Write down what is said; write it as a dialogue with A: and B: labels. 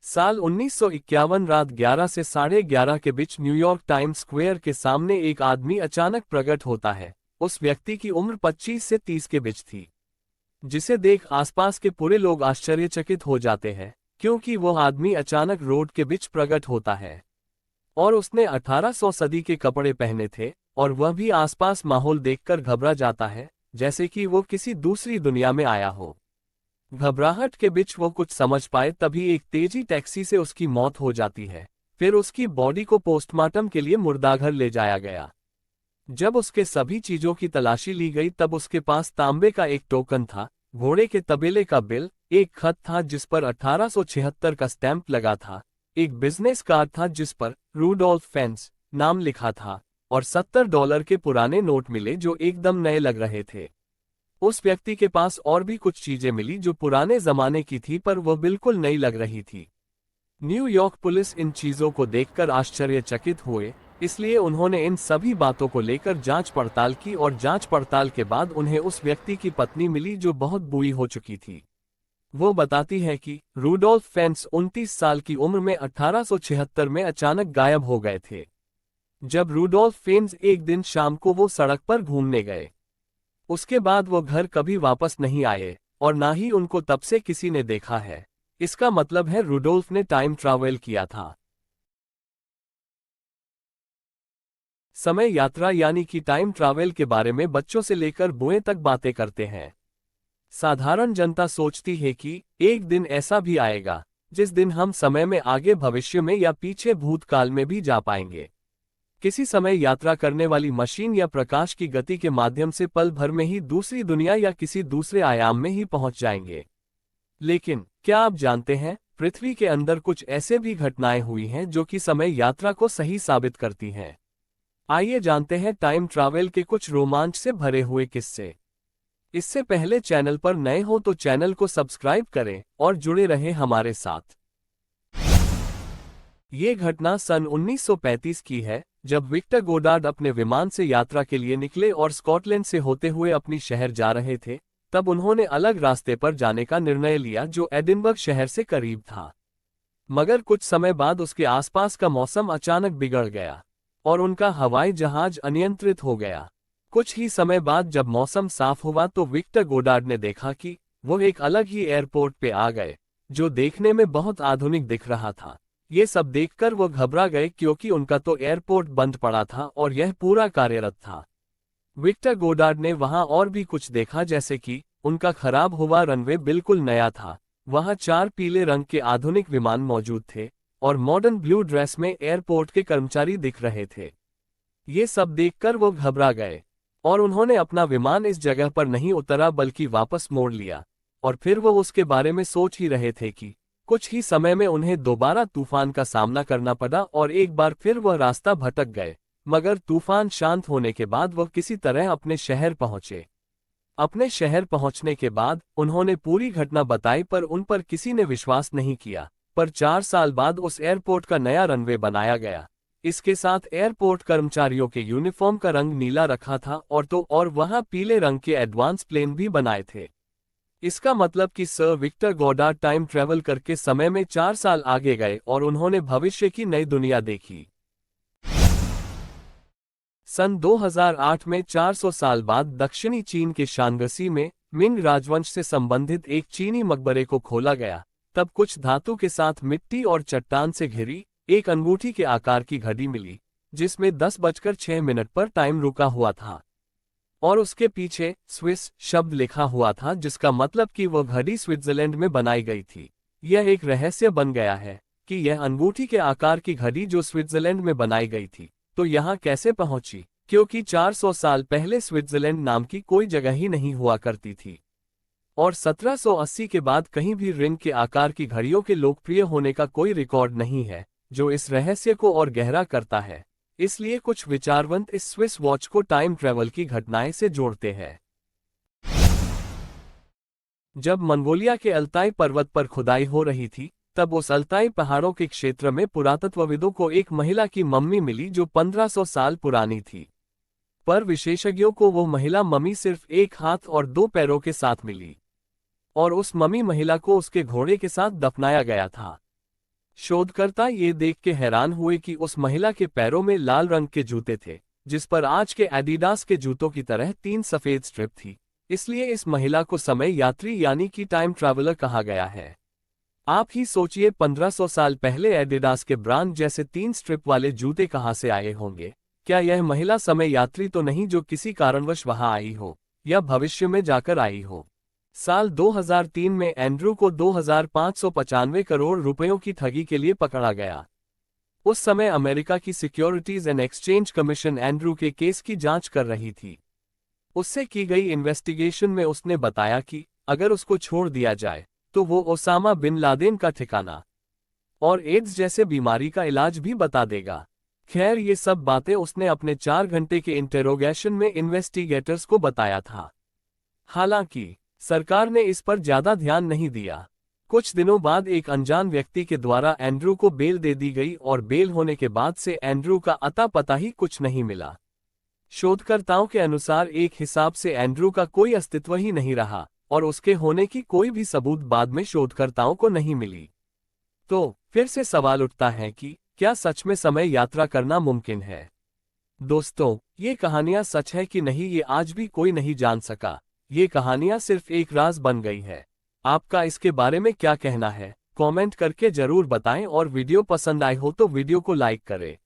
A: साल 1951 रात 11 से 11:30 के बीच न्यूयॉर्क टाइम्स स्क्वायर के सामने एक आदमी अचानक प्रकट होता है। उस व्यक्ति की उम्र 25 से 30 के बीच थी, जिसे देख आसपास के पूरे लोग आश्चर्यचकित हो जाते हैं, क्योंकि वह आदमी अचानक रोड के बीच प्रकट होता है और उसने 1800 सदी के कपड़े पहने थे, और वह भी आसपास माहौल देखकर घबरा जाता है, जैसे कि वो किसी दूसरी दुनिया में आया हो। घबराहट के बीच वो कुछ समझ पाए तभी एक तेजी टैक्सी से उसकी मौत हो जाती है। फिर उसकी बॉडी को पोस्टमार्टम के लिए मुर्दाघर ले जाया गया। जब उसके सभी चीजों की तलाशी ली गई तब उसके पास तांबे का एक टोकन था, घोड़े के तबेले का बिल, एक खत था जिस पर 1876 का स्टैंप लगा था, एक बिजनेस कार्ड था जिस पर रूडोल्फ फेंस नाम लिखा था, और $70 के पुराने नोट मिले जो एकदम नए लग रहे थे। उस व्यक्ति के पास और भी कुछ चीजें मिली जो पुराने जमाने की थी, पर वह बिल्कुल नई लग रही थी। न्यूयॉर्क पुलिस इन चीजों को देखकर आश्चर्यचकित हुए, इसलिए उन्होंने इन सभी बातों को लेकर जांच पड़ताल की, और जांच पड़ताल के बाद उन्हें उस व्यक्ति की पत्नी मिली जो बहुत बुरी हो चुकी थी। वो बताती है कि रूडोल्फ फेंस 29 साल की उम्र में 1876 में अचानक गायब हो गए थे। जब रूडोल्फ फेंस एक दिन शाम को वो सड़क पर घूमने गए, उसके बाद वो घर कभी वापस नहीं आए, और ना ही उनको तब से किसी ने देखा है। इसका मतलब है रूडोल्फ ने टाइम ट्रैवल किया था। समय यात्रा यानी कि टाइम ट्रैवल के बारे में बच्चों से लेकर बूढ़े तक बातें करते हैं। साधारण जनता सोचती है कि एक दिन ऐसा भी आएगा जिस दिन हम समय में आगे भविष्य में या पीछे भूतकाल में भी जा पाएंगे। किसी समय यात्रा करने वाली मशीन या प्रकाश की गति के माध्यम से पल भर में ही दूसरी दुनिया या किसी दूसरे आयाम में ही पहुंच जाएंगे। लेकिन क्या आप जानते हैं, पृथ्वी के अंदर कुछ ऐसे भी घटनाएं हुई हैं जो कि समय यात्रा को सही साबित करती हैं। आइए जानते हैं टाइम ट्रैवल के कुछ रोमांच से भरे हुए किस्से। इससे पहले चैनल पर नए हो तो चैनल को सब्सक्राइब करें और जुड़े रहें हमारे साथ। ये घटना सन 1935 की है, जब विक्टर गोडार्ड अपने विमान से यात्रा के लिए निकले और स्कॉटलैंड से होते हुए अपनी शहर जा रहे थे। तब उन्होंने अलग रास्ते पर जाने का निर्णय लिया जो एडिनबर्ग शहर से करीब था। मगर कुछ समय बाद उसके आसपास का मौसम अचानक बिगड़ गया और उनका हवाई जहाज अनियंत्रित हो गया। कुछ ही समय बाद जब मौसम साफ हुआ तो विक्टर गोडार्ड ने देखा कि वो एक अलग ही एयरपोर्ट पे आ गए, जो देखने में बहुत आधुनिक दिख रहा था। ये सब देखकर वो घबरा गए क्योंकि उनका तो एयरपोर्ट बंद पड़ा था और यह पूरा कार्यरत था। विक्टर गोडार्ड ने वहां और भी कुछ देखा, जैसे कि उनका खराब हुआ रनवे बिल्कुल नया था, वहां 4 पीले रंग के आधुनिक विमान मौजूद थे और मॉडर्न ब्लू ड्रेस में एयरपोर्ट के कर्मचारी दिख रहे थे। ये सब देखकर वो घबरा गए और उन्होंने अपना विमान इस जगह पर नहीं उतरा बल्कि वापस मोड़ लिया। और फिर वो उसके बारे में सोच ही रहे थे कि कुछ ही समय में उन्हें दोबारा तूफान का सामना करना पड़ा और एक बार फिर वह रास्ता भटक गए। मगर तूफान शांत होने के बाद वह किसी तरह अपने शहर पहुंचे। अपने शहर पहुंचने के बाद उन्होंने पूरी घटना बताई, पर उन पर किसी ने विश्वास नहीं किया। पर 4 साल बाद उस एयरपोर्ट का नया रनवे बनाया गया। इसके साथ एयरपोर्ट कर्मचारियों के यूनिफॉर्म का रंग नीला रखा था और वहां पीले रंग के एडवांस प्लेन भी बनाए थे। इसका मतलब कि sir Victor Goddard time travel करके समय में 4 साल आगे गए और उन्होंने भविष्य की नई दुनिया देखी। सन 2008 में 400 साल बाद दक्षिणी चीन के शानगसी में मिंग राजवंश से संबंधित एक चीनी मकबरे को खोला गया। तब कुछ धातु के साथ मिट्टी और चट्टान से घिरी एक अंगूठी के आकार की घड़ी मिली, जिसमें 10:06 पर टाइम रुका हुआ था और उसके पीछे स्विस शब्द लिखा हुआ था, जिसका मतलब कि वह घड़ी स्विट्जरलैंड में बनाई गई थी। यह एक रहस्य बन गया है कि यह अंगूठी के आकार की घड़ी जो स्विट्जरलैंड में बनाई गई थी, तो यहाँ कैसे पहुंची, क्योंकि 400 साल पहले स्विट्जरलैंड नाम की कोई जगह ही नहीं हुआ करती थी। और 1780 के बाद कहीं भी रिंग के आकार की घड़ियों के लोकप्रिय होने का कोई रिकॉर्ड नहीं है, जो इस रहस्य को और गहरा करता है। इसलिए कुछ विचारवंत इस स्विस वॉच को टाइम ट्रैवल की घटनाएं से जोड़ते हैं। जब मंगोलिया के अल्ताई पर्वत पर खुदाई हो रही थी, तब उस अल्ताई पहाड़ों के क्षेत्र में पुरातत्वविदों को एक महिला की मम्मी मिली जो 1500 साल पुरानी थी। पर विशेषज्ञों को वो महिला मम्मी सिर्फ एक हाथ और 2 पैरों के साथ मिली और उस मम्मी महिला को उसके घोड़े के साथ दफनाया गया था। शोधकर्ता ये देख के हैरान हुए कि उस महिला के पैरों में लाल रंग के जूते थे, जिस पर आज के एडिडास के जूतों की तरह 3 सफेद स्ट्रिप थी। इसलिए इस महिला को समय यात्री यानी कि टाइम ट्रैवलर कहा गया है। आप ही सोचिए 1500 साल पहले एडिडास के ब्रांड जैसे 3 स्ट्रिप वाले जूते कहाँ से आए होंगे। क्या यह महिला समय यात्री तो नहीं जो किसी कारणवश वहां आई हो, या भविष्य में जाकर आई हो। साल 2003 में एंड्रू को 2595 करोड़ रुपयों की ठगी के लिए पकड़ा गया। उस समय अमेरिका की securities and exchange commission Andrew के केस की जांच कर रही थी। उससे की गई इन्वेस्टिगेशन में उसने बताया कि अगर उसको छोड़ दिया जाए तो वो ओसामा बिन लादेन का ठिकाना और एड्स जैसे बीमारी का इलाज भी बता देगा। खैर, ये सब बातें उसने अपने 4 घंटे के इंटेरोगेशन में इन्वेस्टिगेटर्स को बताया था। हालांकि सरकार ने इस पर ज्यादा ध्यान नहीं दिया। कुछ दिनों बाद एक अनजान व्यक्ति के द्वारा एंड्रू को बेल दे दी गई और बेल होने के बाद से एंड्रू का अता पता ही कुछ नहीं मिला। शोधकर्ताओं के अनुसार एक हिसाब से एंड्रू का कोई अस्तित्व ही नहीं रहा और उसके होने की कोई भी सबूत बाद में शोधकर्ताओं को नहीं मिली। तो फिर से सवाल उठता है कि क्या सच में समय यात्रा करना मुमकिन है? दोस्तों, ये कहानियां सच है कि नहीं ये आज भी कोई नहीं जान सका। ये कहानियां सिर्फ एक राज बन गई है। आपका इसके बारे में क्या कहना है? कमेंट करके जरूर बताएं और वीडियो पसंद आए हो तो वीडियो को लाइक करें।